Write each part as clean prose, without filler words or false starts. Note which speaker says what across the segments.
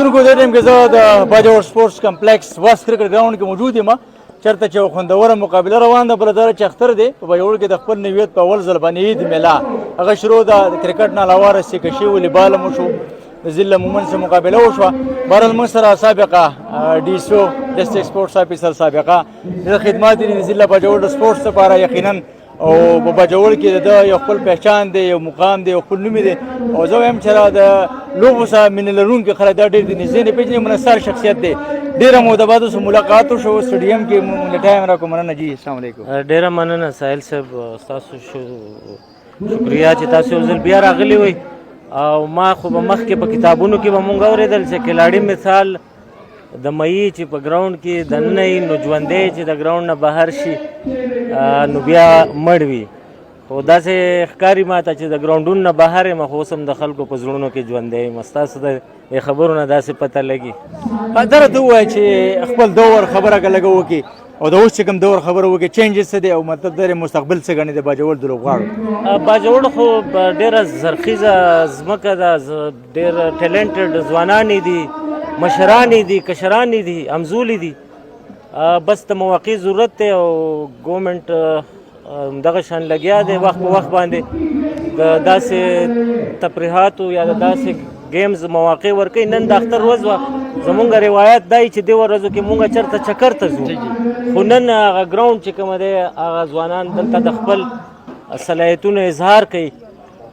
Speaker 1: کتونکو دې ټایم کې زه د باجوړ سپورټس کمپلیکس واس کرکټ ګراوند کې موجود یم چېرته چې یو خوندوره مقابله روان ده. بله دا چې اختر دی په باجوړ کې د خپل نویت په اول ځل باندې عید میله هغه شروع ده. د کرکټ نه علاوه رسیکشي والیبال هم وشو، د ضلع مومن سره مقابله وشوه. بهرحال موږ سره سابقه ډي سي او ډسټرکټ سپورټس افیسر سابقه د خدمات دي د ضلع باجوړ د سپورټس لپاره یقینا او په باجوړ کې د یو خپل پہچان دی، یو مقام دی، یو خپل نوم دی. او زه وایم چې د لوبو سره مینه لرونکي خلک دا ډېر د نږدې نه پېژني، منصر شخصیت دی. ډېره موده بعد اوس ملاقات وشو سټېډیم کې، مونږ ټایم راکړو. مننه جی، السلام علیکم.
Speaker 2: ډېره مننه ساحل صاحب، ستاسو شکریا چې تاسو یو ځل بیا راغلي وئ. او ما خو به مخکې په کتابونو کې به مونږ اورېدل چې کلاړي مثال د مئی چې په ګراوند کې دننه وي نو ژوندی چې د ګراوند نه بهر شي نو بیا مړ وي. خو داسې ښکاري ما ته چې د ګراونډونو نه بهر یم، خو اوس هم د خلکو په زړونو کې ژوندی یم. ستاسو د خبرو نه داسې پته لګي.
Speaker 1: دا راته ووایه چې خپل دور خبره که لږه وکړي او د اوس چې کوم دور خبره وکړي چینجز څه دی او مطلب دا مستقبل څه ګڼي د باجوړ د لوبغاړو؟
Speaker 2: باجوړ خو ډېره زرخیزه ځمکه ده، ډېر ټیلنټډ ځوانان دي، مشران دي، کشران دي، همزولي دي. بس د مواقع ضرورت دی او ګورنمنټ دغه شان لګیا دی وخت په وخت باندې د داسې تفریحاتو یا د داسې ګیمز مواقع ورکوي. نن د اختر ورځ وه، زمونږ روایت دا چې دې ورځو کې مونږ چېرته چکر ته ځو، خو نن هغه ګراوند چې کومه دی هغه ځوانان دلته د خپل صلاحیتونو اظهار کوي.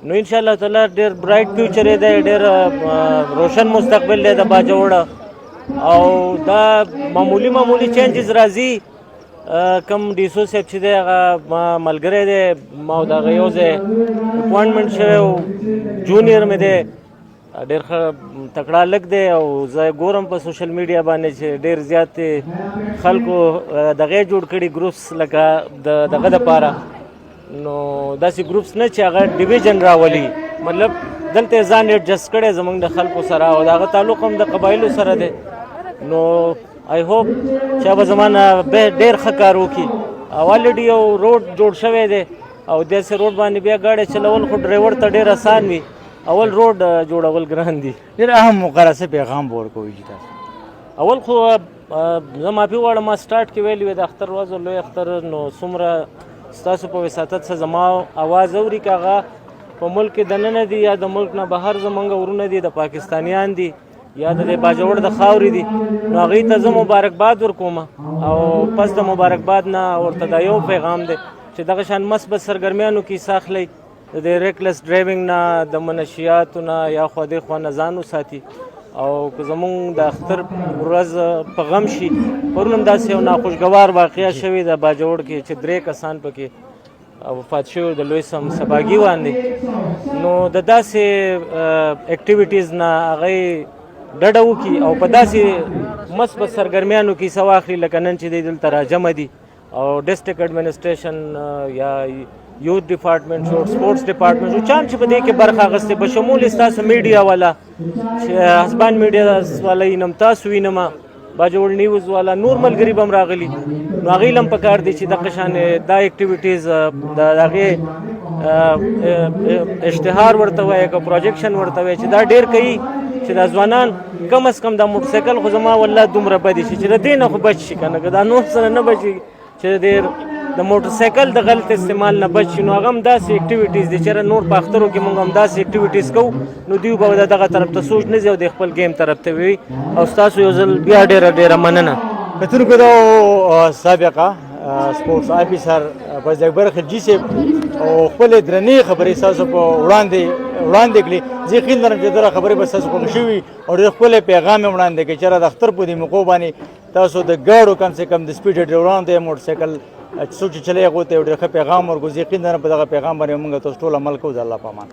Speaker 2: نو انشاءالله تعالی ډېر برایټ فیوچر یې دی، ډېر روشن مستقبل دی د باجوړه. او دا معمولی چینجز راځي. کم ډي سو صاحب چې دی هغه ما ملګری دی، ما او د هغه یو ځای اپوینټمنټ شوی و، جونیر مې دی، ډېر ښه تکړه لږ دی. او زه ګورم په سوشل میډیا باندې چې ډېر زیات خلکو دغه جوړ کړي ګروپس لکه دغه دپاره. نو داسې ګروپس نه چې هغه ډیویژن راولي، مطلب دلته ځان ایډجسټ کړی زموږ د خلکو سره او د هغه تعلق هم د قبایلو سره دی. نو آی هوپ چې به زما نه ډېر ښه کار وکړي. او الریډي یو روډ جوړ شوی دی او داسې روډ باندې بیا ګاډی چلول خو ډرایور ته ډېر اسان وي، اول روډ جوړول ګران دي.
Speaker 1: ډېر اهم مقرره څه پیغام به ورکوئ چې تاسو؟
Speaker 2: اول خو زه معافي غواړم، ما سټارټ کې ویلي وې د اختر ورځ لوی اختر، نو څومره ستاسو په وساطت څه زما اواز اوري که هغه په ملک کې دننه دي یا د ملک نه بهر زمونږ ورونه دي، د پاکستانیان دي یا د باجوړ د خاورې دي، نو هغوی ته زه مبارکباد ورکوم. او پس د مبارکباد نه ورته دا یو پیغام دی چې دغه شان مثبت سرګرمیانو کې حصه اخلئ، د ریکلس ډرایوینګ نه، د منشیاتو نه یا خوا دې خوا نه ځان وساتي. او که زمونږ د اختر ورځ په غم شي، پرون هم داسې یو ناخوشګوار واقعه شوې ده باجوړ کې چې 3 کسان پکې وفات شوي د لوی سباګي باندې. نو د داسې اکټیویټیز نه هغوی ډډه وکړي او په داسې مثبت سرګرمیانو کې حصه واخلي لکه نن چې دی دلته راجمع دي. او ډسټرکټ ایډمنسټریشن یا یوث ډپارټمنټ شو، سپورټس ډپارټمنټ شو، چا چې په دې کې برخه اخیستې، په شمول ستاسو میډیا والا چې حسبان میډیا والا وینم، تاسو وینم، باجوړ نیوز والا، نور ملګري به هم راغلي. نو هغوی له هم پکار دی چې دغه شان دا اکټیویټیز د هغې اشتهار ورته وایي که پروجیکشن ورته وایي چې دا ډېر کوي چې دا ځوانان کم از کم دا موټرسایکل خو زما والله دومره بدې شي چې د دې نه خو بچ شي که نه، که دا نور سره نه بچي چې ډېر د موټرسایکل د غلط استعمال نه بچ شي. نو هغه هم داسې اکټیویټیز دي چې نور په اخترو کې موږ هم داسې اکټیویټیز کوو، نو دوی به دغه طرف ته سوچ نه ځي او د خپل گیم طرف ته وي. او ستاسو یو ځل بیا ډېره مننه.
Speaker 1: کتونکو دا سابقه سپورټس افیسر فضل اکبر خلجي صاحب او خپلې درنې خبرې ستاسو په وړاندې کړي. زه یقین لرم چې دغه خبرې به ستاسو خوښې شوي او ډېر ښکلی پیغام یې وړاندې کړي چې د اختر په دې موقعو باندې تاسو د ګاډو کم سے کم د سپیډ ډرایورانو ته موټرسایکل څوک چې چلوي هغو ته یو ډېر ښه پیغام ورکړو. زه یقین لرم په دغه پیغام باندې موږ تاسو ټول عمل کوو. د الله په امان.